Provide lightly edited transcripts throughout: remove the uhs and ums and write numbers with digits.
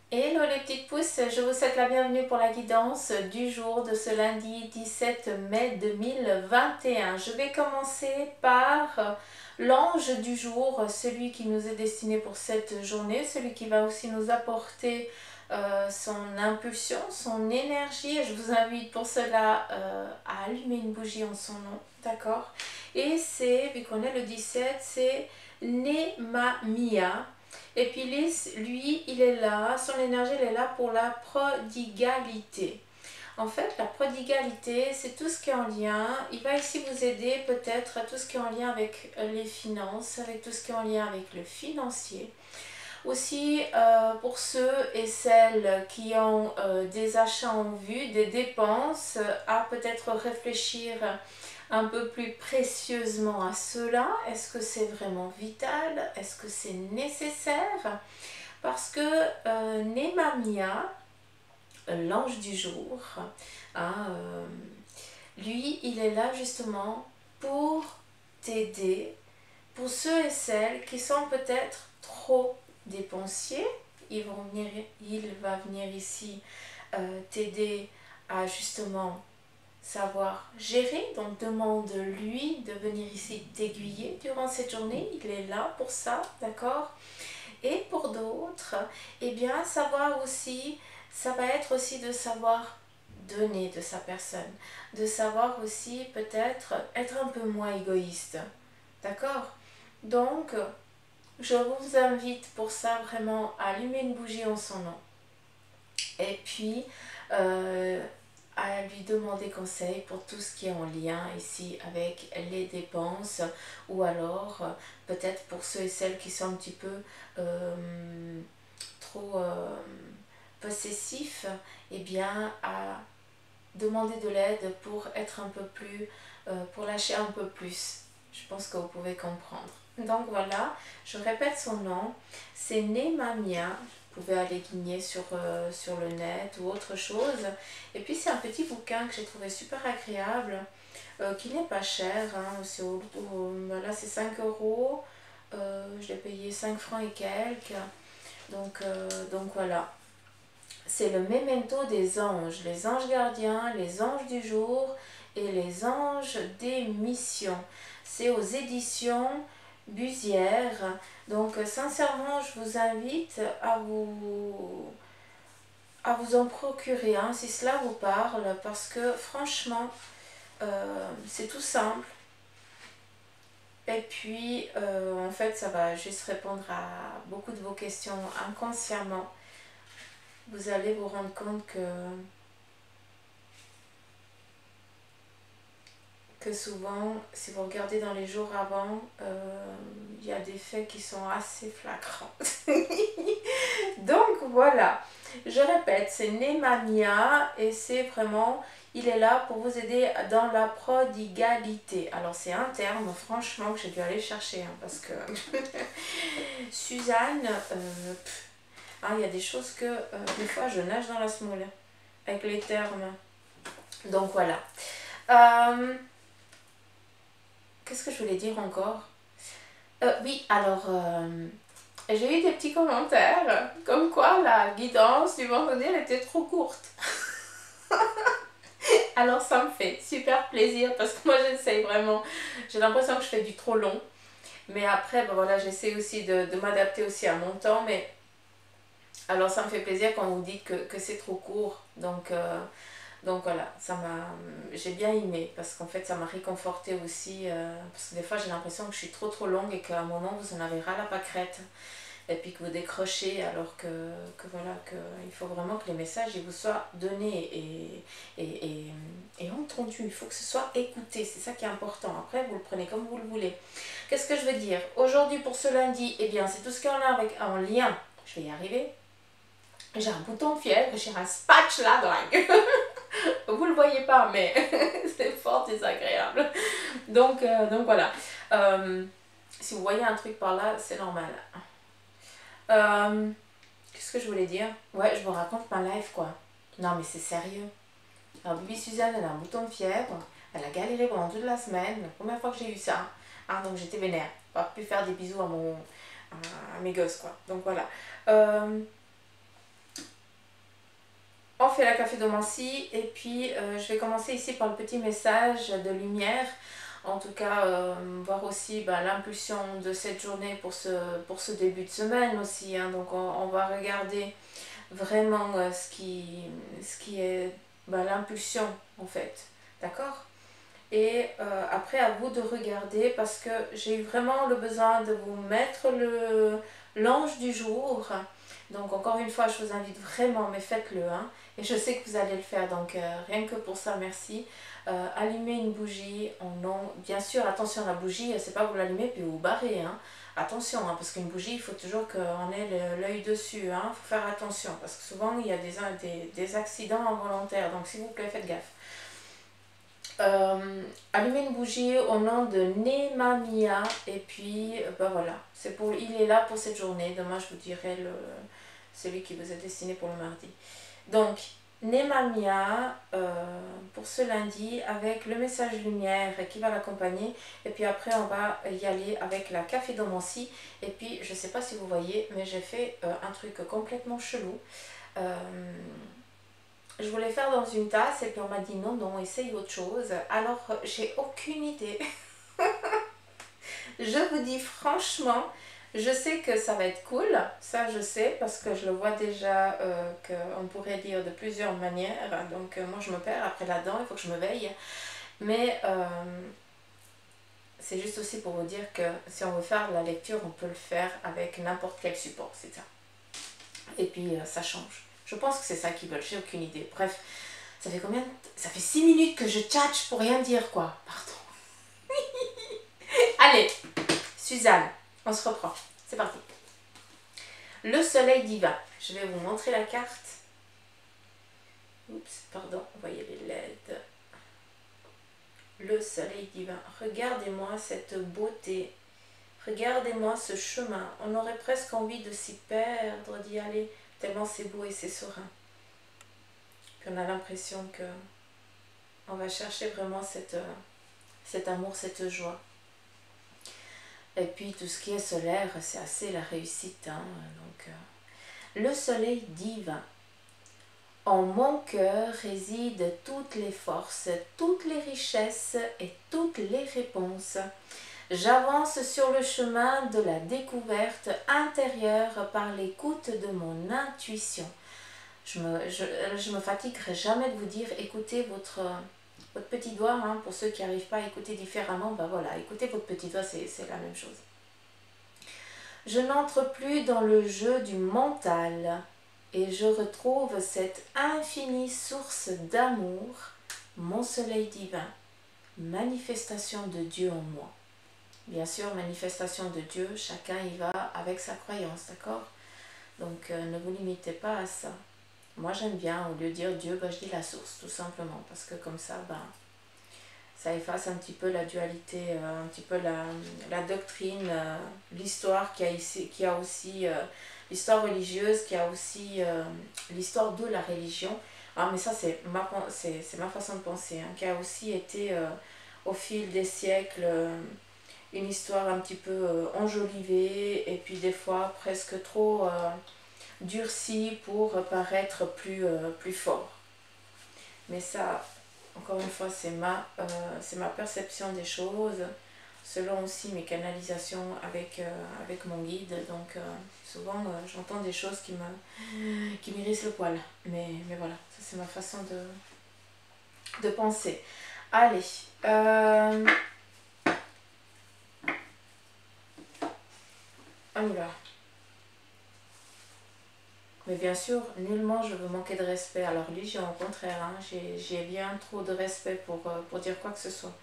Hello les petites pousses, je vous souhaite la bienvenue pour la guidance du jour de ce lundi 17 mai 2021. Je vais commencer par l'ange du jour, celui qui nous est destiné pour cette journée, celui qui va aussi nous apporter son impulsion, son énergie. Je vous invite pour cela à allumer une bougie en son nom, d'accord? Et c'est, vu qu'on est le 17, c'est Nemamia. Et puis lui, il est là, son énergie, elle est là pour la prodigalité. En fait, la prodigalité, c'est tout ce qui est en lien. Il va ici vous aider peut-être à tout ce qui est en lien avec les finances, avec tout ce qui est en lien avec le financier. Aussi, pour ceux et celles qui ont des achats en vue, des dépenses, à peut-être réfléchir un peu plus précieusement à cela. Est-ce que c'est vraiment vital? Est-ce que c'est nécessaire? Parce que Nemamia, l'ange du jour, hein, lui, il est là justement pour t'aider, pour ceux et celles qui sont peut-être trop dépensiers. Il va venir ici t'aider à justement savoir gérer, donc demande-lui de venir ici t'aiguiller durant cette journée, il est là pour ça, d'accord? Et pour d'autres, eh bien savoir aussi, ça va être aussi de savoir donner de sa personne, de savoir aussi peut-être être un peu moins égoïste, d'accord? Donc, je vous invite pour ça vraiment à allumer une bougie en son nom. Et puis, euh, à lui demander conseil pour tout ce qui est en lien ici avec les dépenses ou alors peut-être pour ceux et celles qui sont un petit peu trop possessifs, eh bien à demander de l'aide pour être un peu plus, pour lâcher un peu plus. Je pense que vous pouvez comprendre. Donc voilà, je répète son nom, c'est Nemamia. Vous pouvez aller guigner sur le net ou autre chose. Et puis c'est un petit bouquin que j'ai trouvé super agréable, qui n'est pas cher. Hein, là c'est 5 euros. Je l'ai payé 5 francs et quelques. Donc voilà. C'est le memento des anges, les anges gardiens, les anges du jour et les anges des missions. C'est aux éditions Busière. Donc sincèrement, je vous invite à vous en procurer un si cela vous parle, parce que franchement, c'est tout simple. Et puis, en fait, ça va juste répondre à beaucoup de vos questions inconsciemment. Vous allez vous rendre compte que souvent, si vous regardez dans les jours avant, il y a des faits qui sont assez flagrants. Donc voilà, je répète, c'est Nemamia et c'est vraiment, il est là pour vous aider dans la prodigalité. Alors c'est un terme, franchement, que j'ai dû aller chercher, hein, parce que Suzanne, il y a des choses que des fois je nage dans la semoule avec les termes. Donc voilà. Qu'est-ce que je voulais dire encore? Oui, alors, j'ai eu des petits commentaires comme quoi la guidance du vendredi elle était trop courte. Alors ça me fait super plaisir parce que moi j'essaye vraiment, j'ai l'impression que je fais du trop long. Mais après, ben voilà, j'essaie aussi de m'adapter aussi à mon temps. Mais alors ça me fait plaisir quand vous dites que c'est trop court. Donc voilà, j'ai bien aimé parce qu'en fait ça m'a réconforté aussi, parce que des fois j'ai l'impression que je suis trop longue et qu'à un moment vous en avez ras la pâquerette et puis que vous décrochez alors que voilà, qu'il faut vraiment que les messages ils vous soient donnés et entendus. Il faut que ce soit écouté, c'est ça qui est important. Après vous le prenez comme vous le voulez. Qu'est-ce que je veux dire? Aujourd'hui pour ce lundi, eh bien c'est tout ce qui est en lien, je vais y arriver. J'ai un bouton de fièvre, j'ai un spatula dans la gueule. Vous le voyez pas, mais c'est fort désagréable. Donc voilà. Si vous voyez un truc par là, c'est normal. Qu'est-ce que je voulais dire? Ouais, je vous raconte ma life, quoi. Non, mais c'est sérieux. Alors, Bibi Suzanne, elle a un bouton de fièvre. Elle a galéré pendant toute la semaine. La première fois que j'ai eu ça. Ah, donc j'étais vénère. Pas pu faire des bisous à mes gosses, quoi. Donc voilà. fait la cafédomancie et puis je vais commencer ici par le petit message de lumière. En tout cas, voir aussi l'impulsion de cette journée pour ce début de semaine aussi. Hein. Donc on va regarder vraiment ce qui est l'impulsion en fait. D'accord? Et après à vous de regarder parce que j'ai eu vraiment le besoin de vous mettre l'ange du jour. Donc encore une fois je vous invite vraiment, mais faites-le hein. Et je sais que vous allez le faire, donc rien que pour ça merci. Allumez une bougie en nom, bien sûr attention à la bougie, c'est pas vous l'allumez puis vous barrez hein. Attention hein, parce qu'une bougie il faut toujours qu'on ait l'œil dessus hein. Faut faire attention parce que souvent il y a des accidents involontaires, donc s'il vous plaît faites gaffe. Allumez une bougie au nom de Nemamia et puis voilà, il est là pour cette journée. Demain je vous dirai celui qui vous est destiné pour le mardi. Donc Nemamia pour ce lundi avec le message lumière qui va l'accompagner et puis après on va y aller avec la cafédomancie et puis je sais pas si vous voyez mais j'ai fait un truc complètement chelou. Je voulais faire dans une tasse et puis on m'a dit non, non, essaye autre chose. Alors, j'ai aucune idée. Je vous dis franchement, je sais que ça va être cool. Ça, je sais parce que je le vois déjà qu'on pourrait dire de plusieurs manières. Donc, moi, je me perds après là-dedans. Il faut que je me veille. Mais c'est juste aussi pour vous dire que si on veut faire de la lecture, on peut le faire avec n'importe quel support. C'est ça. Et puis, ça change. Je pense que c'est ça qu'ils veulent, j'ai aucune idée. Bref, ça fait combien ça fait 6 minutes que je tchatche pour rien dire quoi. Pardon. Allez, Suzanne, on se reprend. C'est parti. Le soleil divin. Je vais vous montrer la carte. Oups, pardon, vous voyez les LED. Le soleil divin. Regardez-moi cette beauté. Regardez-moi ce chemin. On aurait presque envie de s'y perdre, d'y aller. Tellement c'est beau et c'est serein. Puis on a l'impression que on va chercher vraiment cet amour, cette joie. Et puis tout ce qui est solaire, c'est assez la réussite. Hein? Donc, le soleil divin. En mon cœur résident toutes les forces, toutes les richesses et toutes les réponses. J'avance sur le chemin de la découverte intérieure par l'écoute de mon intuition. Je me fatiguerai jamais de vous dire, écoutez votre petit doigt, hein, pour ceux qui n'arrivent pas à écouter différemment, voilà, écoutez votre petit doigt, c'est la même chose. Je n'entre plus dans le jeu du mental et je retrouve cette infinie source d'amour, mon soleil divin, manifestation de Dieu en moi. Bien sûr, manifestation de Dieu, chacun y va avec sa croyance, d'accord? Donc, ne vous limitez pas à ça. Moi, j'aime bien, au lieu de dire Dieu, je dis la source, tout simplement. Parce que comme ça, ça efface un petit peu la dualité, un petit peu la doctrine, l'histoire qui a aussi, l'histoire religieuse, qui a aussi l'histoire de la religion. Ah, mais ça, c'est ma façon de penser, hein, qui a aussi été, au fil des siècles, une histoire un petit peu enjolivée et puis des fois presque trop durcie pour paraître plus fort. Mais ça, encore une fois, c'est ma perception des choses, selon aussi mes canalisations avec mon guide. Donc souvent j'entends des choses qui m'hérissent le poil. Mais voilà, ça c'est ma façon de penser. Allez, on y va. Mais bien sûr, nullement je veux manquer de respect à leur religion, au contraire, hein, j'ai bien trop de respect pour dire quoi que ce soit.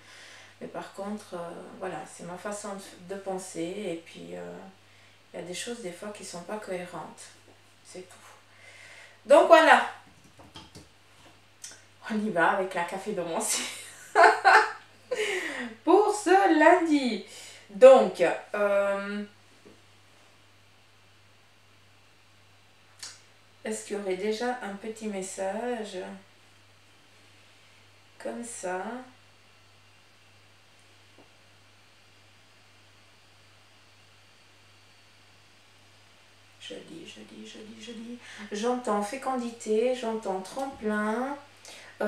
Mais par contre, voilà, c'est ma façon de penser et puis il y a des choses des fois qui ne sont pas cohérentes, c'est tout. Donc voilà, on y va avec la cafédomancie pour ce lundi. Donc, est-ce qu'il y aurait déjà un petit message comme ça? Je lis. joli, joli, joli. J'entends fécondité, j'entends tremplin. C'est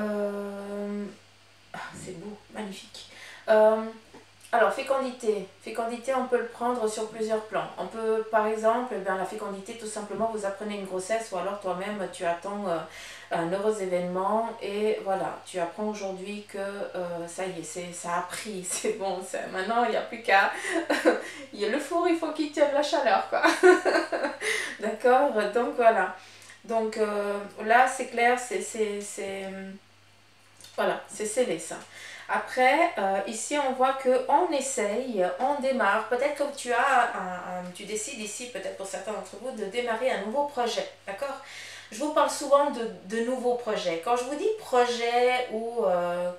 beau, magnifique. Alors, fécondité, on peut le prendre sur plusieurs plans. On peut, par exemple, la fécondité, tout simplement, vous apprenez une grossesse ou alors toi-même, tu attends un heureux événement et voilà, tu apprends aujourd'hui que ça y est, ça a pris, c'est bon, maintenant, il n'y a plus qu'à... il y a le four, il faut qu'il tienne la chaleur, quoi. D'accord. Donc, voilà. Donc, là, c'est clair, voilà, c'est scellé, ça. Après, ici, on voit qu'on essaye, on démarre. Peut-être que tu décides ici, peut-être pour certains d'entre vous, de démarrer un nouveau projet. D'accord? Je vous parle souvent de nouveaux projets. Quand je vous dis projet ou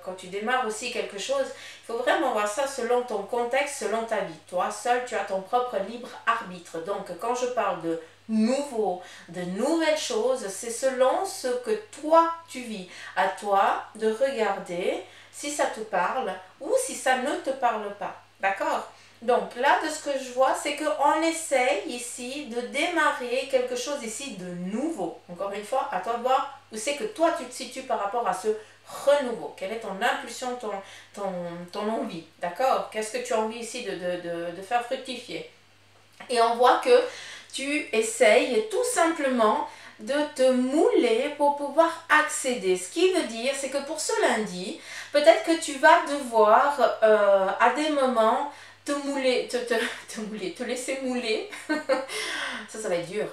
quand tu démarres aussi quelque chose, il faut vraiment voir ça selon ton contexte, selon ta vie. Toi, seul, tu as ton propre libre arbitre. Donc, quand je parle de nouveau, de nouvelles choses, c'est selon ce que toi, tu vis. À toi de regarder si ça te parle ou si ça ne te parle pas. D'accord? Donc là, de ce que je vois, c'est qu'on essaye ici de démarrer quelque chose ici de nouveau. Encore une fois, à toi de voir où c'est que toi, tu te situes par rapport à ce renouveau. Quelle est ton impulsion, ton envie. D'accord? Qu'est-ce que tu as envie ici de faire fructifier? Et on voit que tu essayes tout simplement de te mouler pour pouvoir accéder. Ce qui veut dire, c'est que pour ce lundi, peut-être que tu vas devoir à des moments te mouler, te laisser mouler. Ça va être dur.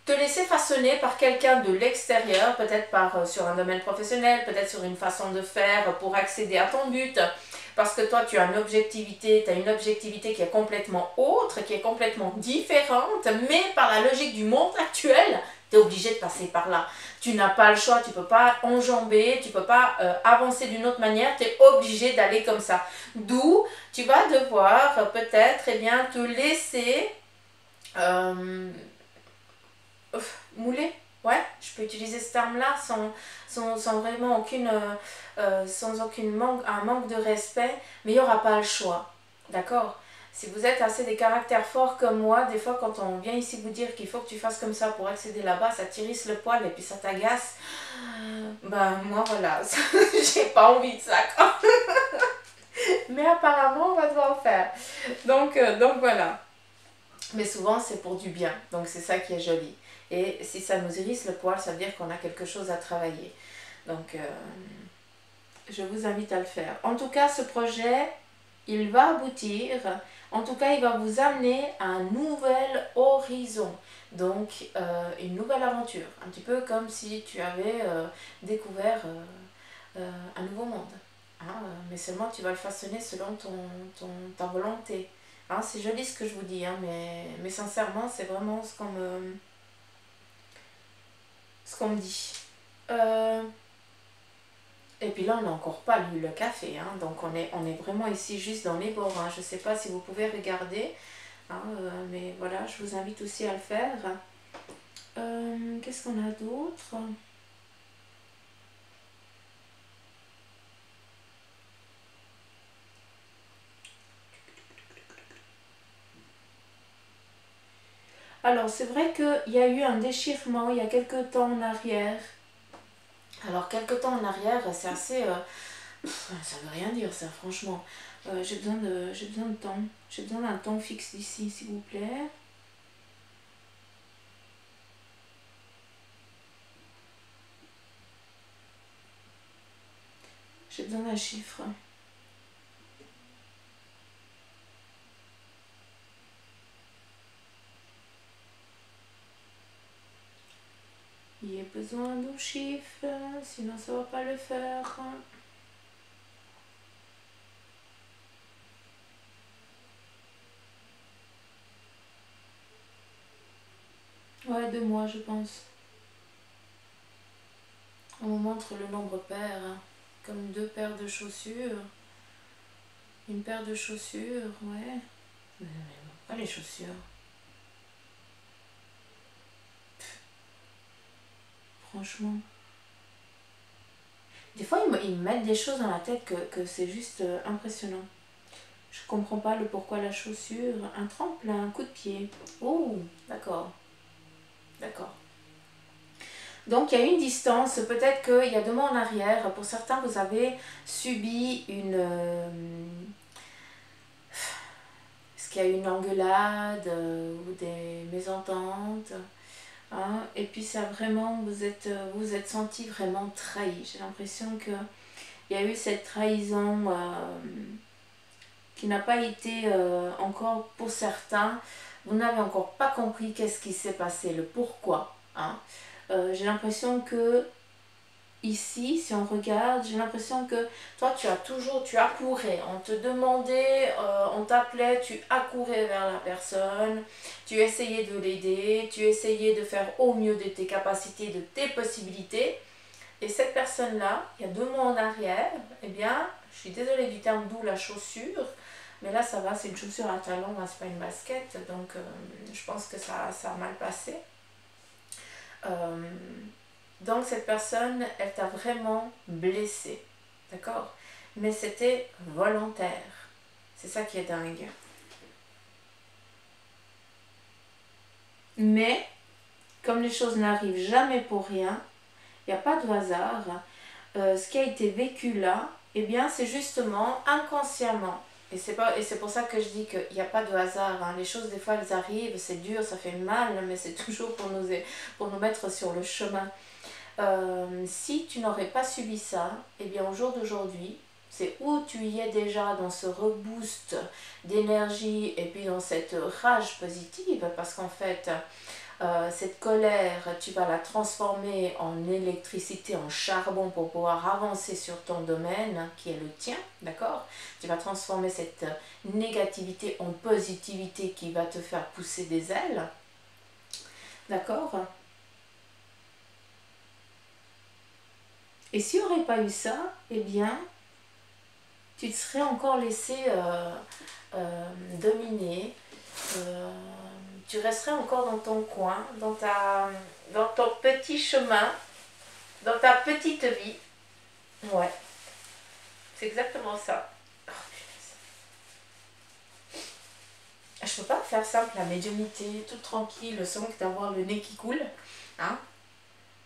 Te laisser façonner par quelqu'un de l'extérieur, peut-être sur un domaine professionnel, peut-être sur une façon de faire pour accéder à ton but. Parce que toi, tu as une objectivité qui est complètement autre, qui est complètement différente, mais par la logique du monde actuel, tu es obligé de passer par là. Tu n'as pas le choix, tu ne peux pas enjamber, tu ne peux pas avancer d'une autre manière, tu es obligé d'aller comme ça. D'où tu vas devoir peut-être te laisser mouler. Ouais, je peux utiliser ce terme-là sans vraiment un manque de respect, mais il n'y aura pas le choix. D'accord? Si vous êtes assez des caractères forts comme moi, des fois quand on vient ici vous dire qu'il faut que tu fasses comme ça pour accéder là-bas, ça t'irrisse le poil et puis ça t'agace. Ben moi voilà, j'ai pas envie de ça. Mais apparemment on va devoir le faire. Donc voilà. Mais souvent c'est pour du bien, donc c'est ça qui est joli. Et si ça nous hérisse le poil, ça veut dire qu'on a quelque chose à travailler. Donc, je vous invite à le faire. En tout cas, ce projet, il va aboutir. En tout cas, il va vous amener à un nouvel horizon. Donc, une nouvelle aventure. Un petit peu comme si tu avais découvert un nouveau monde. Hein, mais seulement, tu vas le façonner selon ta volonté. Hein, c'est joli ce que je vous dis, hein, mais sincèrement, c'est vraiment ce qu'on me dit. Et puis là, on n'a encore pas lu le café, hein, donc on est vraiment ici juste dans les bords. Hein. Je ne sais pas si vous pouvez regarder, hein, mais voilà, je vous invite aussi à le faire. Qu'est-ce qu'on a d'autre? Alors, c'est vrai qu'il y a eu un déchirement il y a quelques temps en arrière. Alors, quelques temps en arrière, c'est assez... ça veut rien dire, ça, franchement. J'ai besoin de temps. J'ai besoin d'un temps fixe ici, s'il vous plaît. J'ai besoin d'un chiffre. Il y a besoin d'un chiffre, sinon ça va pas le faire. Ouais, 2 mois, je pense. On me montre le nombre pair, hein, comme 2 paires de chaussures. Une paire de chaussures, ouais. Mais pas les chaussures. Franchement. Des fois, ils me mettent des choses dans la tête que c'est juste impressionnant. Je comprends pas le pourquoi la chaussure. Un tremplin, un coup de pied. Oh, d'accord. D'accord. Donc il y a une distance, peut-être qu'il y a 2 mois en arrière, pour certains vous avez subi une... est-ce qu'il y a eu une engueulade ou des mésententes, hein, et puis ça vraiment, vous êtes senti vraiment trahi. J'ai l'impression qu'il y a eu cette trahison qui n'a pas été encore pour certains. Vous n'avez encore pas compris qu'est-ce qui s'est passé, le pourquoi, hein. J'ai l'impression que ici, si on regarde, j'ai l'impression que toi, tu accourais, on te demandait, on t'appelait, tu accourais vers la personne, tu essayais de l'aider, tu essayais de faire au mieux de tes capacités, de tes possibilités. Et cette personne-là, il y a 2 mois en arrière, eh bien, je suis désolée du terme, d'où la chaussure, mais là, ça va, c'est une chaussure à talons, hein, c'est pas une basket, donc je pense que ça a mal passé. Donc cette personne, elle t'a vraiment blessé, d'accord? Mais c'était volontaire. C'est ça qui est dingue. Mais, comme les choses n'arrivent jamais pour rien, il n'y a pas de hasard, ce qui a été vécu là, eh bien c'est justement inconsciemment. Et c'est pour ça que je dis qu'il n'y a pas de hasard, hein. Les choses des fois elles arrivent, c'est dur, ça fait mal, mais c'est toujours pour nous mettre sur le chemin. Si tu n'aurais pas subi ça, eh bien au jour d'aujourd'hui, c'est où tu y es déjà dans ce reboost d'énergie et puis dans cette rage positive, parce qu'en fait, cette colère, tu vas la transformer en électricité, en charbon pour pouvoir avancer sur ton domaine qui est le tien, d'accord? Tu vas transformer cette négativité en positivité qui va te faire pousser des ailes, d'accord? Et s'il n'y aurait pas eu ça, eh bien, tu te serais encore laissé dominer, tu resterais encore dans ton coin, dans ton petit chemin, dans ta petite vie. Ouais, c'est exactement ça. Oh, je peux pas faire simple, la médiumnité, toute tranquille, sans d'avoir le nez qui coule. Hein?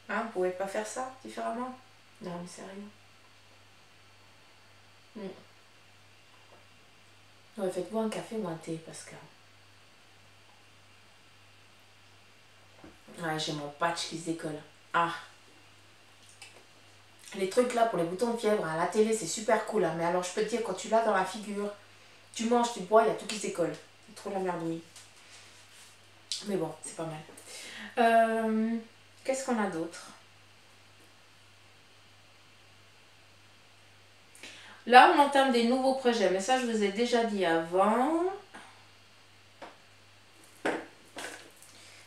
Hein, vous pouvez pas faire ça différemment? Non, mais sérieux. Ouais, faites-vous un café ou un thé, parce que... Ouais, j'ai mon patch qui se décolle. Ah, les trucs là pour les boutons de fièvre, à la télé, c'est super cool, hein, mais alors je peux te dire, quand tu l'as dans la figure, tu manges, tu bois, il y a tout qui se décolle. C'est trop la merdouille. Mais bon, c'est pas mal. Qu'est-ce qu'on a d'autre? Là, on entame des nouveaux projets, mais ça, je vous ai déjà dit avant.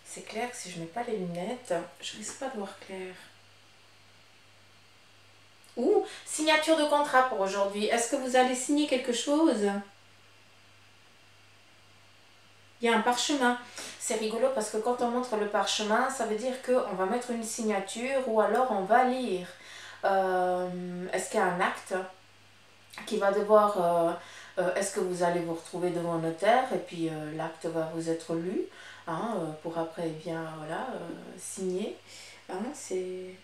C'est clair que si je mets pas les lunettes, je risque pas de voir clair. Ouh, signature de contrat pour aujourd'hui. Est-ce que vous allez signer quelque chose? Il y a un parchemin. C'est rigolo parce que quand on montre le parchemin, ça veut dire qu'on va mettre une signature ou alors on va lire. Est-ce qu'il y a un acte qui va devoir... est-ce que vous allez vous retrouver devant le notaire et puis l'acte va vous être lu, hein, pour après, eh bien, voilà, signer. Hein, c'est...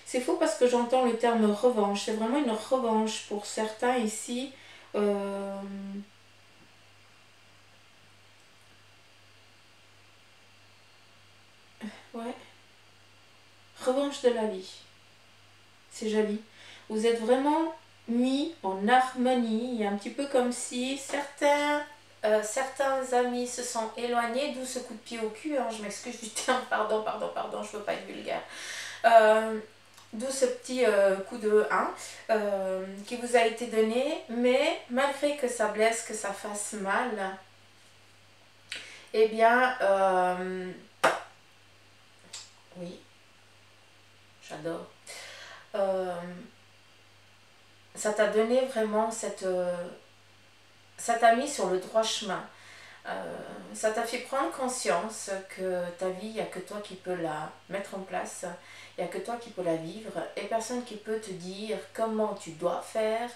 C'est faux parce que j'entends le terme revanche. C'est vraiment une revanche pour certains ici. Ouais. Revanche de la vie. C'est joli. Vous êtes vraiment mis en harmonie. Il y a un petit peu comme si certains amis se sont éloignés, d'où ce coup de pied au cul. Hein, je m'excuse du terme, pardon, je ne veux pas être vulgaire. D'où ce petit coup de 1 qui vous a été donné, mais malgré que ça blesse, que ça fasse mal, eh bien, oui, j'adore. Ça t'a donné vraiment ça t'a mis sur le droit chemin. Ça t'a fait prendre conscience que ta vie, il n'y a que toi qui peux la mettre en place, il n'y a que toi qui peux la vivre, et personne qui peut te dire comment tu dois faire.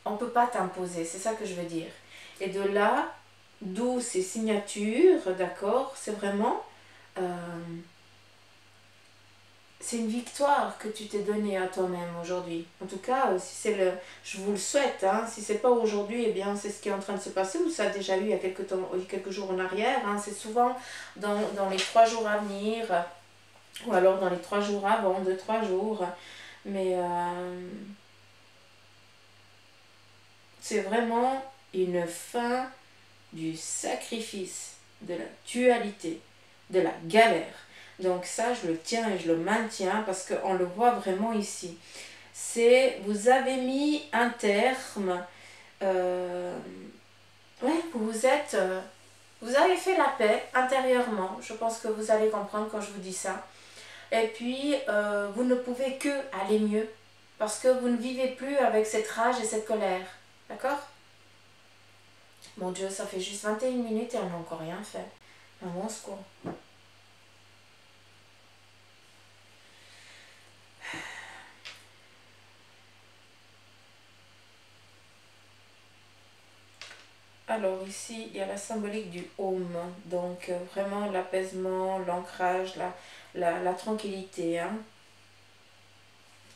On ne peut pas t'imposer, c'est ça que je veux dire. Et de là, d'où ces signatures, d'accord, c'est vraiment... c'est une victoire que tu t'es donnée à toi-même aujourd'hui. En tout cas, si c'est le, je vous le souhaite. Hein, si c'est pas aujourd'hui, eh bien c'est ce qui est en train de se passer, ou ça a déjà eu il y a quelques jours en arrière. Hein, c'est souvent dans les 3 jours à venir, ou alors dans les 3 jours avant, 2-3 jours. Mais c'est vraiment une fin du sacrifice, de la dualité, de la galère. Donc ça, je le tiens et je le maintiens parce qu'on le voit vraiment ici. C'est, vous avez mis un terme, ouais, vous avez fait la paix intérieurement. Je pense que vous allez comprendre quand je vous dis ça. Et puis, vous ne pouvez que aller mieux parce que vous ne vivez plus avec cette rage et cette colère. D'accord? Mon Dieu, ça fait juste 21 minutes et on n'a encore rien fait. Un bon secours. Alors ici, il y a la symbolique du home, donc vraiment l'apaisement, l'ancrage, la tranquillité, hein,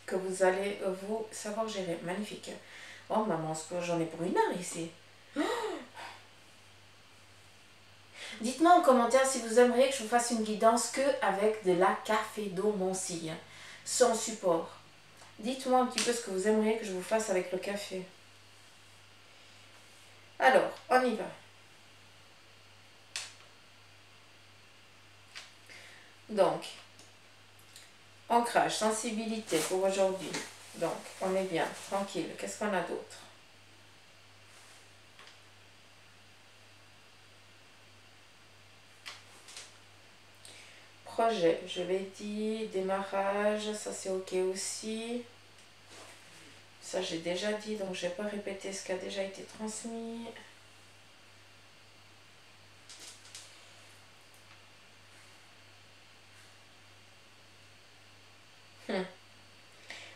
que vous allez vous savoir gérer. Magnifique. Oh maman, j'en ai pour 1 heure ici. Dites-moi en commentaire si vous aimeriez que je vous fasse une guidance que avec de la cafédomancie, sans support. Dites-moi un petit peu ce que vous aimeriez que je vous fasse avec le café. Alors, on y va. Donc, ancrage, sensibilité pour aujourd'hui. Donc, on est bien, tranquille. Qu'est-ce qu'on a d'autre? Projet, je l'ai dit. Démarrage, ça c'est ok aussi. Ça j'ai déjà dit, donc je ne vais pas répéter ce qui a déjà été transmis.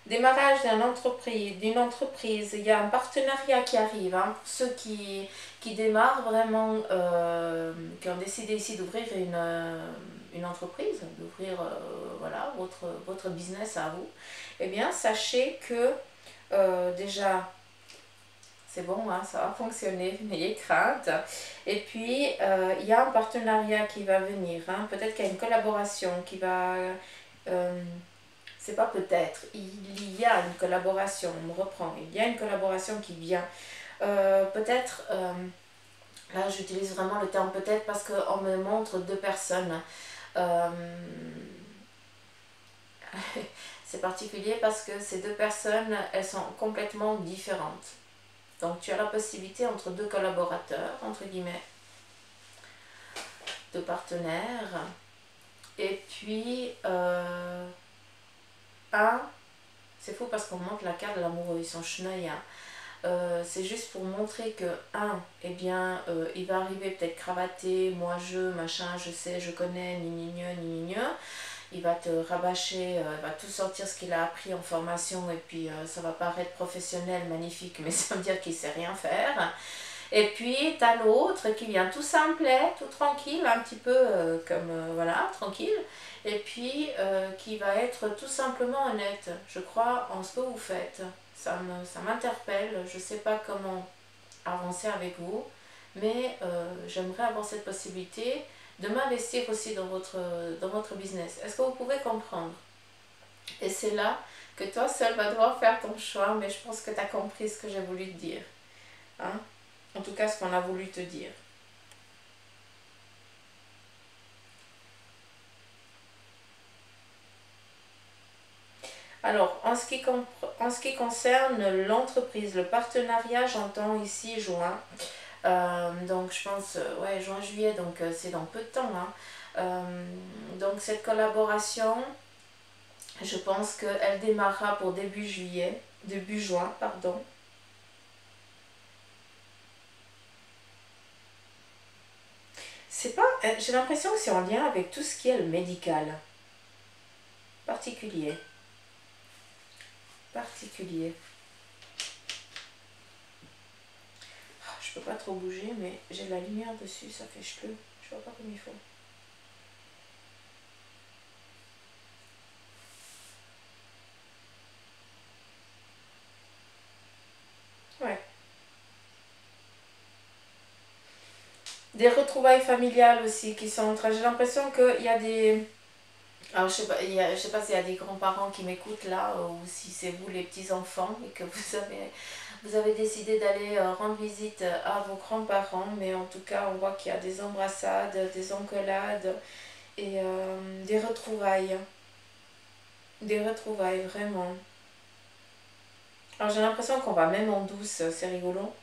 Démarrage d'une entreprise, il y a un partenariat qui arrive, hein, pour ceux qui démarrent vraiment, qui ont décidé ici d'ouvrir une entreprise, d'ouvrir voilà, votre business à vous. Eh bien, sachez que déjà, c'est bon, hein, ça va fonctionner, n'ayez crainte. Et puis, il y a un partenariat qui va venir, hein, peut-être qu'il y a une collaboration qui va... c'est pas peut-être, il y a une collaboration, on me reprend, il y a une collaboration qui vient. Peut-être, là j'utilise vraiment le terme peut-être parce qu'on me montre 2 personnes. C'est particulier parce que ces 2 personnes, elles sont complètement différentes. Donc tu as la possibilité entre 2 collaborateurs, entre guillemets, 2 partenaires, et puis c'est fou parce qu'on montre la carte de l'amoureux, ils sont chenilles, hein. C'est juste pour montrer que eh bien, il va arriver peut-être cravaté, moi je, machin, je sais, je connais, ni. Il va te rabâcher, il va tout sortir ce qu'il a appris en formation, et puis ça va paraître professionnel, magnifique, mais ça veut dire qu'il sait rien faire. Et puis t'as l'autre qui vient tout simplet, tout tranquille, un petit peu comme voilà, tranquille, et puis qui va être tout simplement honnête, je crois, en ce que vous faites. Ça m'interpelle, je ne sais pas comment avancer avec vous, mais j'aimerais avoir cette possibilité de m'investir aussi dans votre business. Est-ce que vous pouvez comprendre? Et c'est là que toi seul vas devoir faire ton choix, mais je pense que tu as compris ce que j'ai voulu te dire. Hein? En tout cas, ce qu'on a voulu te dire. Alors, en ce qui concerne l'entreprise, le partenariat, j'entends ici juin. Donc, je pense, ouais, juin-juillet, donc c'est dans peu de temps. Hein. Donc, cette collaboration, je pense qu'elle démarrera pour début juin, pardon. C'est pas, j'ai l'impression que c'est en lien avec tout ce qui est le médical. Particulier. Particulier. Je peux pas trop bouger, mais j'ai la lumière dessus, ça fait cheveux. Je vois pas comme il faut. Ouais. Des retrouvailles familiales aussi qui sont en train. J'ai l'impression qu'il y a des. Alors, je sais pas, je sais pas s'il y a des grands-parents qui m'écoutent là, ou si c'est vous les petits-enfants et que vous avez décidé d'aller rendre visite à vos grands-parents. Mais en tout cas, on voit qu'il y a des embrassades, des engueulades et des retrouvailles. Des retrouvailles, vraiment. Alors, j'ai l'impression qu'on va même en douce, c'est rigolo.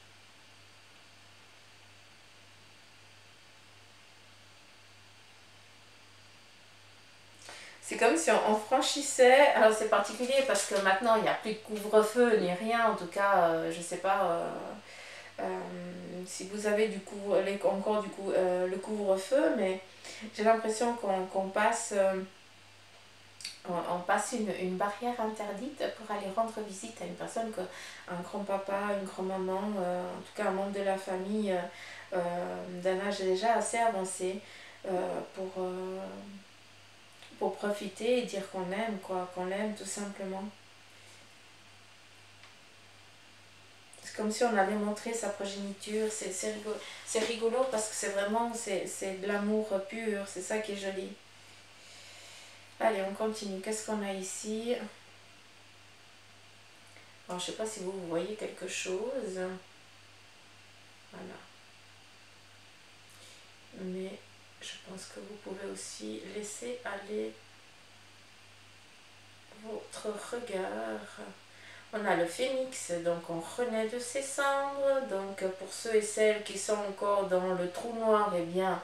C'est comme si on franchissait, alors c'est particulier parce que maintenant il n'y a plus de couvre-feu ni rien, en tout cas je ne sais pas si vous avez encore le couvre-feu, mais j'ai l'impression qu'on passe, on passe une barrière interdite pour aller rendre visite à une personne, un grand-papa, une grand-maman, en tout cas un membre de la famille d'un âge déjà assez avancé pour profiter et dire qu'on l'aime, quoi, qu'on l'aime tout simplement. C'est comme si on avait montré sa progéniture, c'est rigolo parce que c'est vraiment, c'est de l'amour pur, c'est ça qui est joli. Allez, on continue, qu'est-ce qu'on a ici? Alors, je sais pas si vous voyez quelque chose. Voilà. Mais je pense que vous pouvez aussi laisser aller votre regard. On a le phénix, donc on renaît de ses cendres. Donc pour ceux et celles qui sont encore dans le trou noir, eh bien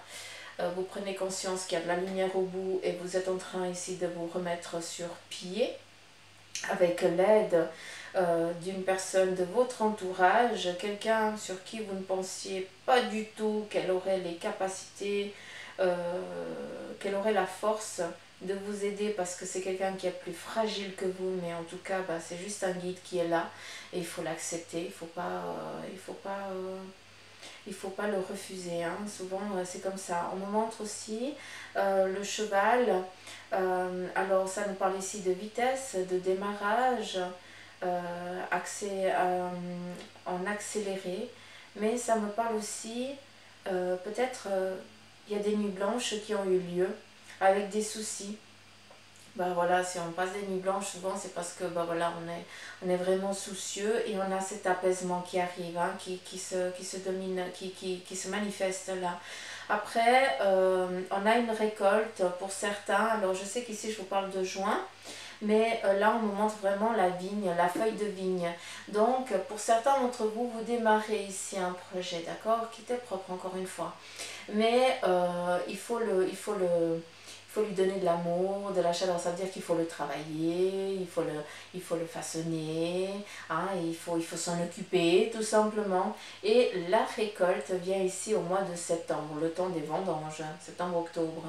vous prenez conscience qu'il y a de la lumière au bout et vous êtes en train ici de vous remettre sur pied avec l'aide d'une personne de votre entourage, quelqu'un sur qui vous ne pensiez pas du tout qu'elle aurait les capacités, qu'elle aurait la force de vous aider parce que c'est quelqu'un qui est plus fragile que vous, mais en tout cas c'est juste un guide qui est là et il faut l'accepter, il faut pas le refuser, hein. Souvent c'est comme ça. On me montre aussi le cheval, alors ça nous parle ici de vitesse, de démarrage, en accéléré, mais ça me parle aussi peut-être il y a des nuits blanches qui ont eu lieu avec des soucis. Ben voilà, si on passe des nuits blanches, souvent c'est parce que ben voilà, on est vraiment soucieux et on a cet apaisement qui arrive, hein, qui se domine, qui se manifeste là. Après, on a une récolte pour certains. Alors je sais qu'ici je vous parle de juin, mais là on nous montre vraiment la vigne, la feuille de vigne. Donc pour certains d'entre vous, vous démarrez ici un projet, d'accord, qui était propre encore une fois. Mais il faut lui donner de l'amour, de la chaleur, ça veut dire qu'il faut le travailler, il faut le façonner, hein, il faut s'en occuper tout simplement. Et la récolte vient ici au mois de septembre, le temps des vendanges, septembre-octobre.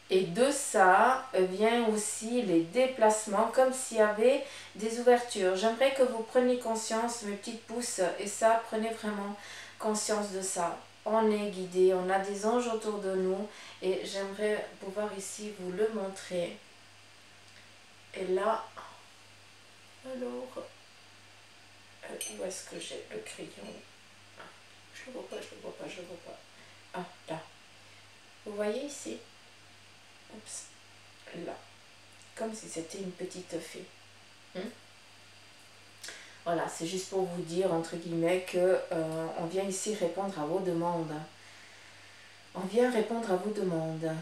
Et de ça vient aussi les déplacements, comme s'il y avait des ouvertures. J'aimerais que vous preniez conscience, mes petites pousses, et ça, prenez vraiment conscience de ça. On est guidé, on a des anges autour de nous, et j'aimerais pouvoir ici vous le montrer. Et là, alors, où est-ce que j'ai le crayon? Je ne le vois pas, je ne le vois pas, je ne le vois pas. Ah, là. Vous voyez ici? Oups, là, comme si c'était une petite fée. Voilà, c'est juste pour vous dire, entre guillemets, que on vient ici répondre à vos demandes. On vient répondre à vos demandes.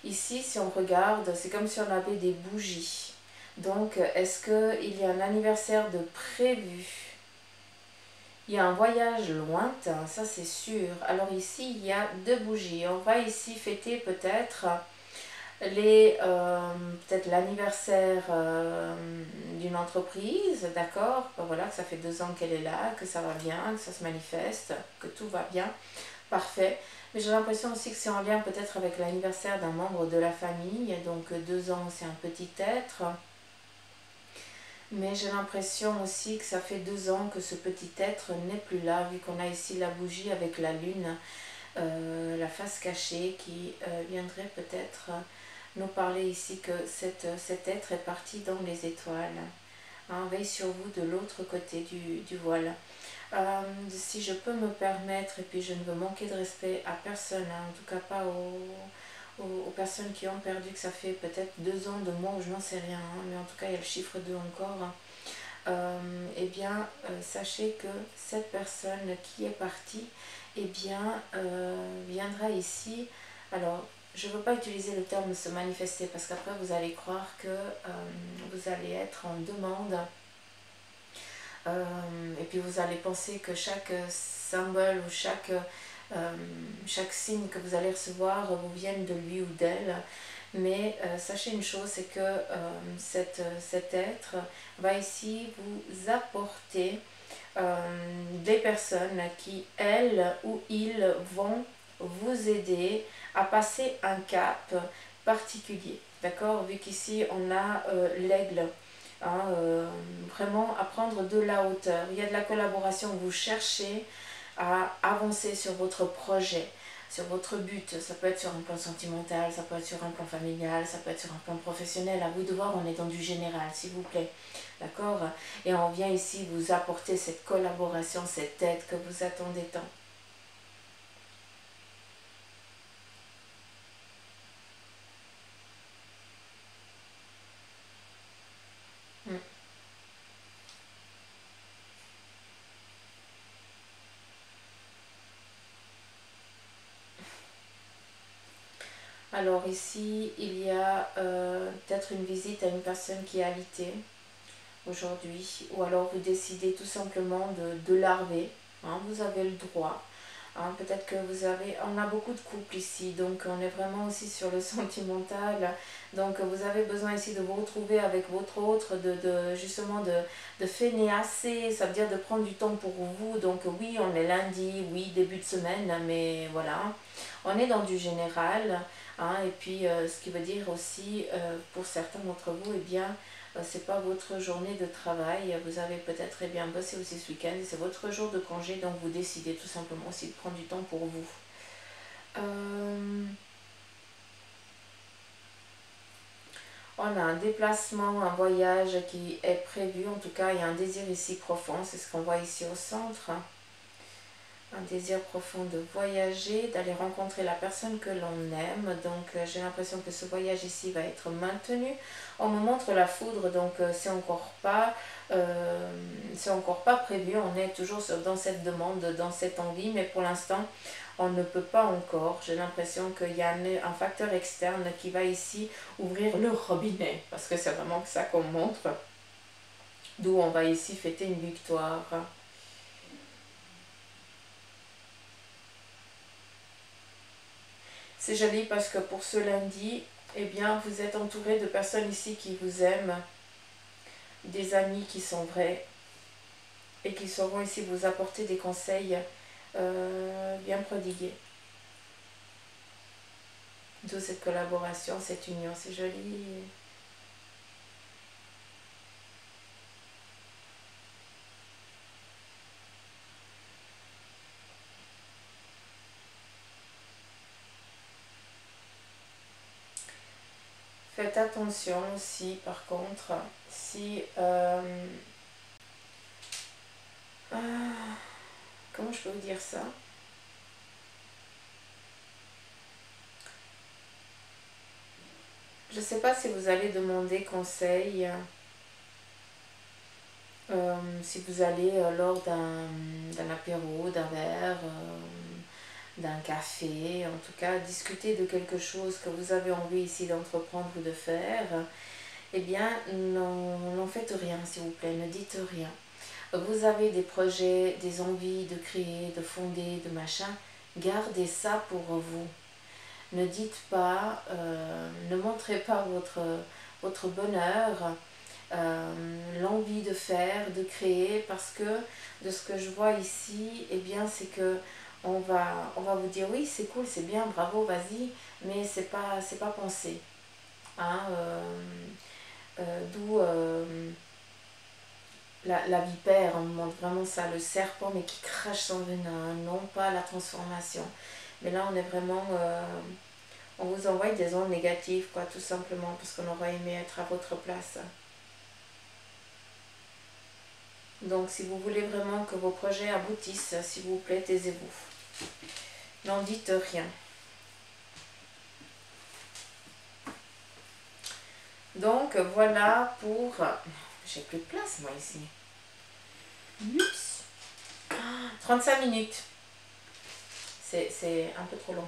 Ici, si on regarde, c'est comme si on avait des bougies. Donc, est-ce qu'il y a un anniversaire de prévu? Il y a un voyage lointain, ça c'est sûr. Alors ici, il y a deux bougies. On va ici fêter peut-être peut-être l'anniversaire d'une entreprise, d'accord, ben voilà, que ça fait 2 ans qu'elle est là, que ça va bien, que ça se manifeste, que tout va bien, parfait. Mais j'ai l'impression aussi que c'est en lien peut-être avec l'anniversaire d'un membre de la famille, donc 2 ans c'est un petit être. Mais j'ai l'impression aussi que ça fait 2 ans que ce petit être n'est plus là, vu qu'on a ici la bougie avec la lune, la face cachée qui viendrait peut-être nous parler ici que cet être est parti dans les étoiles. Hein, veille sur vous de l'autre côté du voile. Si je peux me permettre, et puis je ne veux manquer de respect à personne, hein, en tout cas pas aux personnes qui ont perdu, que ça fait peut-être 2 ans, 2 mois, ou je n'en sais rien, hein, mais en tout cas il y a le chiffre 2 encore, hein. Eh bien, sachez que cette personne qui est partie, eh bien, viendra ici. Alors, je ne veux pas utiliser le terme se manifester parce qu'après vous allez croire que vous allez être en demande. Et puis vous allez penser que chaque symbole ou chaque signe que vous allez recevoir vous vienne de lui ou d'elle. Mais sachez une chose, c'est que cet être va ici vous apporter des personnes qui, elles ou ils, vont vous aider à passer un cap particulier. D'accord? Vu qu'ici on a l'aigle. Hein, vraiment à prendre de la hauteur. Il y a de la collaboration, vous cherchez à avancer sur votre projet, sur votre but. Ça peut être sur un plan sentimental, ça peut être sur un plan familial, ça peut être sur un plan professionnel. À vous de voir, on est dans du général, s'il vous plaît. D'accord? Et on vient ici vous apporter cette collaboration, cette aide que vous attendez tant. Hmm. Alors ici, il y a peut-être une visite à une personne qui est alitée aujourd'hui, ou alors vous décidez tout simplement de larver, hein, vous avez le droit. Hein, peut-être que on a beaucoup de couples ici, donc on est vraiment aussi sur le sentimental, donc vous avez besoin ici de vous retrouver avec votre autre, justement de fainéasser, ça veut dire de prendre du temps pour vous. Donc oui, on est lundi, oui, début de semaine, mais voilà, on est dans du général, hein. Et puis ce qui veut dire aussi pour certains d'entre vous, eh bien c'est pas votre journée de travail, vous avez peut-être bien bossé aussi ce week-end, c'est votre jour de congé, donc vous décidez tout simplement aussi de prendre du temps pour vous. On a un déplacement, un voyage qui est prévu, en tout cas il y a un désir ici profond, c'est ce qu'on voit ici au centre. Un désir profond de voyager, d'aller rencontrer la personne que l'on aime. Donc j'ai l'impression que ce voyage ici va être maintenu. On me montre la foudre, donc c'est encore pas prévu. On est toujours dans cette demande, dans cette envie, mais pour l'instant on ne peut pas encore. J'ai l'impression qu'il y a un facteur externe qui va ici ouvrir le robinet, parce que c'est vraiment que ça qu'on montre. D'où on va ici fêter une victoire. C'est joli parce que pour ce lundi, eh bien, vous êtes entouré de personnes ici qui vous aiment, des amis qui sont vrais et qui sauront ici vous apporter des conseils bien prodigués. D'où cette collaboration, cette union, c'est joli. Faites attention aussi, par contre, si... comment je peux vous dire ça? Je ne sais pas si vous allez demander conseil, si vous allez lors d'un apéro, d'un verre, d'un café, en tout cas discuter de quelque chose que vous avez envie ici d'entreprendre ou de faire, eh bien n'en faites rien s'il vous plaît, ne dites rien. Vous avez des projets, des envies de créer, de fonder, de machin, gardez ça pour vous. Ne dites pas, ne montrez pas votre bonheur, l'envie de faire, de créer, parce que de ce que je vois ici, eh bien c'est que on va vous dire oui c'est cool, c'est bien, bravo, vas-y, mais c'est pas pensé. Hein, d'où la vipère, on me montre vraiment ça, le serpent, mais qui crache son venin, non pas la transformation. Mais là on est vraiment, on vous envoie des ondes négatives, quoi, tout simplement, parce qu'on aurait aimé être à votre place. Donc si vous voulez vraiment que vos projets aboutissent, s'il vous plaît, taisez-vous. N'en dites rien. Donc voilà pour... J'ai plus de place moi ici. Oups. 35 minutes. C'est un peu trop long.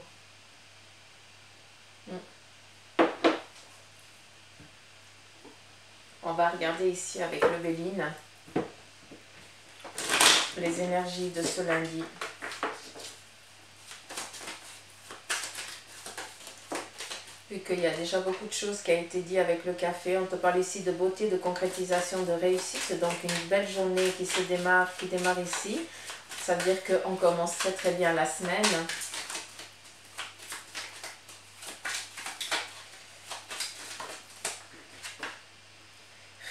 On va regarder ici avec le Béline les énergies de ce lundi. Vu qu'il y a déjà beaucoup de choses qui a été dit avec le café, on te parle ici de beauté, de concrétisation, de réussite. Donc une belle journée qui démarre ici. Ça veut dire qu'on commence très très bien la semaine.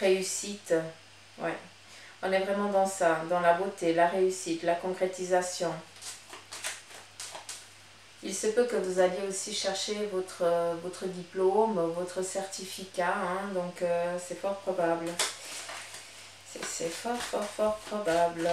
Réussite, ouais. On est vraiment dans ça, dans la beauté, la réussite, la concrétisation. Il se peut que vous alliez aussi chercher votre diplôme, votre certificat, hein, donc c'est fort probable. C'est fort probable.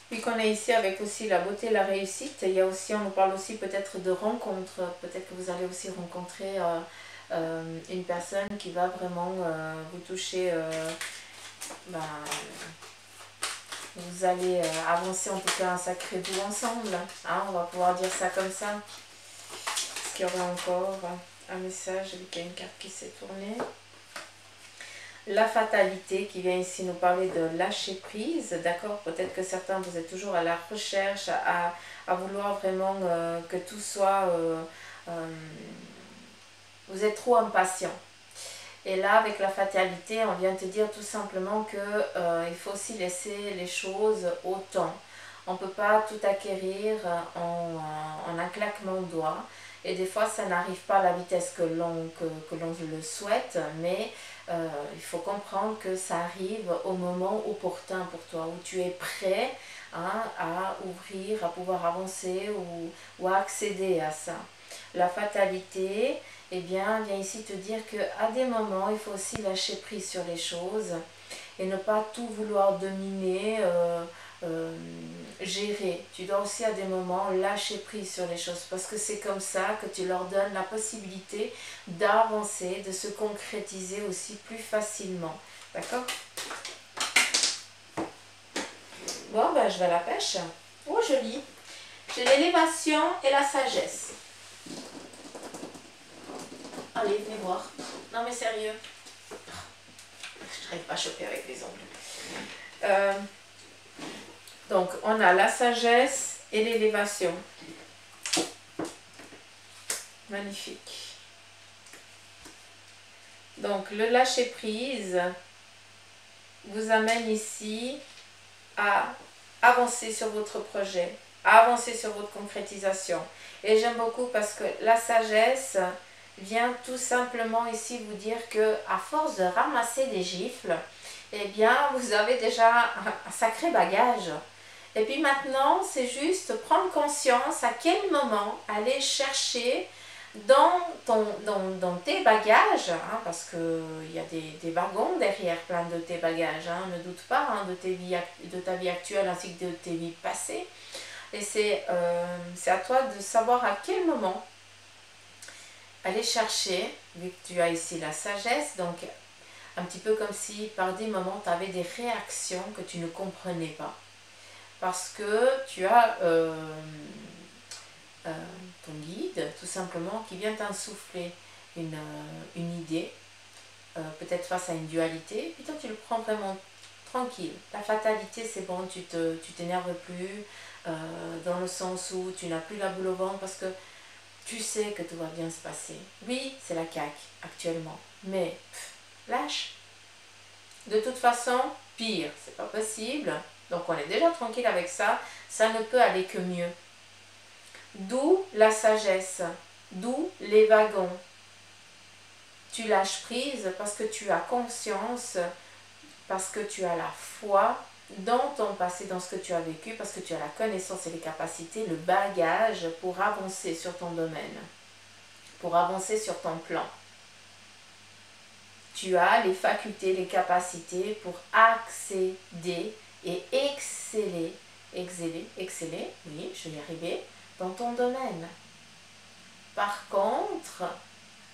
Puis qu'on est ici avec aussi la beauté, la réussite, il y a aussi, on nous parle aussi peut-être de rencontres, peut-être que vous allez aussi rencontrer une personne qui va vraiment vous toucher, vous allez avancer en tout cas un sacré bout ensemble, hein, on va pouvoir dire ça comme ça. Est-ce qu'il y aura encore un message? Vu qu'il y a une carte qui s'est tournée. La fatalité qui vient ici nous parler de lâcher prise, d'accord? Peut-être que certains, vous êtes toujours à la recherche, à vouloir vraiment que tout soit... vous êtes trop impatient. Et là, avec la fatalité, on vient te dire tout simplement que il faut aussi laisser les choses au temps. On ne peut pas tout acquérir en un claquement de doigts. Et des fois, ça n'arrive pas à la vitesse que l'on le souhaite, mais il faut comprendre que ça arrive au moment opportun pour toi, où tu es prêt, hein, à ouvrir, à pouvoir avancer ou à accéder à ça. La fatalité, eh bien, vient ici te dire qu'à des moments, il faut aussi lâcher prise sur les choses et ne pas tout vouloir dominer, gérer. Tu dois aussi à des moments lâcher prise sur les choses parce que c'est comme ça que tu leur donnes la possibilité d'avancer, de se concrétiser aussi plus facilement. D'accord? Bon, ben je vais à la pêche. Oh, joli. J'ai l'élévation et la sagesse. Allez, venez voir. Non mais sérieux. Je n'arrive pas à choper avec les ongles. Donc, on a la sagesse et l'élévation. Magnifique. Donc, le lâcher-prise vous amène ici à avancer sur votre projet, à avancer sur votre concrétisation. Et j'aime beaucoup parce que la sagesse vient tout simplement ici vous dire que à force de ramasser des gifles, eh bien, vous avez déjà un sacré bagage. Et puis maintenant, c'est juste prendre conscience à quel moment aller chercher dans tes bagages, hein, parce qu'il y a des wagons derrière plein de tes bagages, hein, ne doute pas, hein, de ta vie actuelle ainsi que de tes vies passées. Et c'est à toi de savoir à quel moment aller chercher, vu que tu as ici la sagesse, donc un petit peu comme si par des moments tu avais des réactions que tu ne comprenais pas. Parce que tu as ton guide, tout simplement, qui vient t'insuffler une idée. peut-être face à une dualité, et puis toi tu le prends vraiment tranquille. La fatalité, c'est bon, tu t'énerves plus, dans le sens où tu n'as plus la boule au ventre parce que tu sais que tout va bien se passer. Oui, c'est la caque actuellement, mais lâche. De toute façon, pire, c'est pas possible. Donc on est déjà tranquille avec ça, ça ne peut aller que mieux. D'où la sagesse, d'où les wagons. Tu lâches prise parce que tu as conscience, parce que tu as la foi dans ton passé, dans ce que tu as vécu, parce que tu as la connaissance et les capacités, le bagage pour avancer sur ton domaine, pour avancer sur ton plan. Tu as les facultés, les capacités pour accéder et exceller, oui, je vais y arriver, dans ton domaine. Par contre,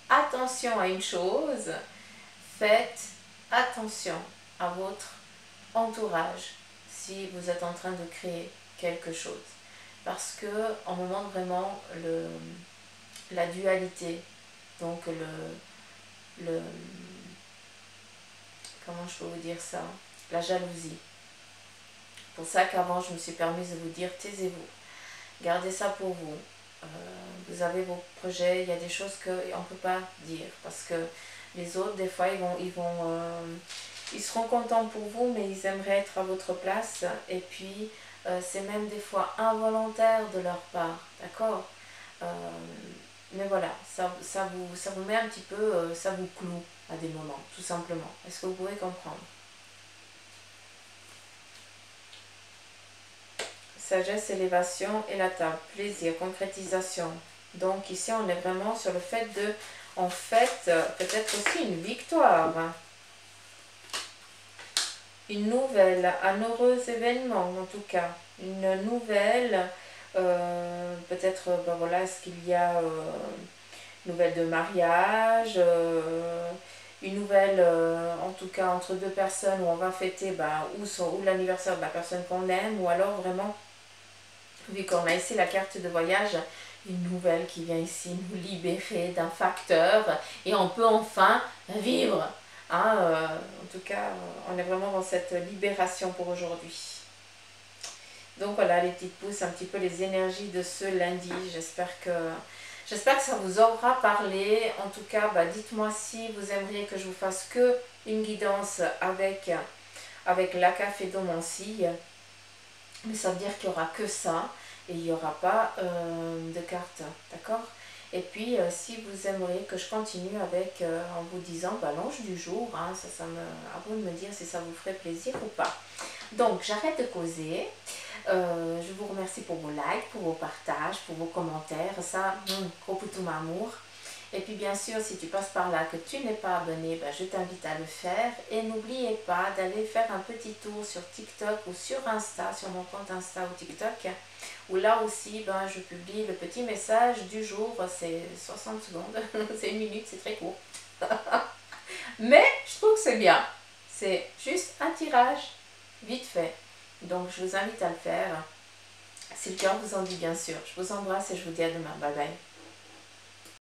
attention à une chose, faites attention à votre entourage si vous êtes en train de créer quelque chose. Parce que en moment vraiment la dualité, donc comment je peux vous dire ça, la jalousie. Pour ça qu'avant je me suis permise de vous dire taisez-vous, gardez ça pour vous. Vous avez vos projets, il y a des choses qu'on ne peut pas dire parce que les autres des fois ils seront contents pour vous mais ils aimeraient être à votre place et puis c'est même des fois involontaire de leur part, d'accord, mais voilà, ça vous met un petit peu, ça vous cloue à des moments, tout simplement. Est-ce que vous pouvez comprendre? Sagesse, élévation et la table. Plaisir, concrétisation. Donc ici, on est vraiment sur le fait de, en fait, peut-être aussi une victoire. Une nouvelle, un heureux événement en tout cas. Une nouvelle, peut-être, ben voilà, est-ce qu'il y a une nouvelle de mariage, une nouvelle, en tout cas entre deux personnes où on va fêter ou l'anniversaire de la personne qu'on aime, ou alors vraiment, vu qu'on a ici la carte de voyage, une nouvelle qui vient ici nous libérer d'un facteur et on peut enfin vivre. Hein, en tout cas, on est vraiment dans cette libération pour aujourd'hui. Donc voilà les petites pouces, un petit peu les énergies de ce lundi. J'espère que ça vous aura parlé. En tout cas, dites-moi si vous aimeriez que je vous fasse que une guidance avec la café d'Omancy. Mais ça veut dire qu'il n'y aura que ça et il n'y aura pas de carte, d'accord? Et puis si vous aimeriez que je continue avec en vous disant l'ange du jour, hein, à vous de me dire si ça vous ferait plaisir ou pas. Donc j'arrête de causer. Je vous remercie pour vos likes, pour vos partages, pour vos commentaires. Ça, gros poutou m'amour. Et puis bien sûr, si tu passes par là, que tu n'es pas abonné, je t'invite à le faire. Et n'oubliez pas d'aller faire un petit tour sur TikTok ou sur Insta, sur mon compte Insta ou TikTok, où là aussi, je publie le petit message du jour. C'est 60 secondes, c'est 1 minute, c'est très court. Mais je trouve que c'est bien. C'est juste un tirage, vite fait. Donc je vous invite à le faire. Si le cœur vous en dit bien sûr. Je vous embrasse et je vous dis à demain. Bye bye.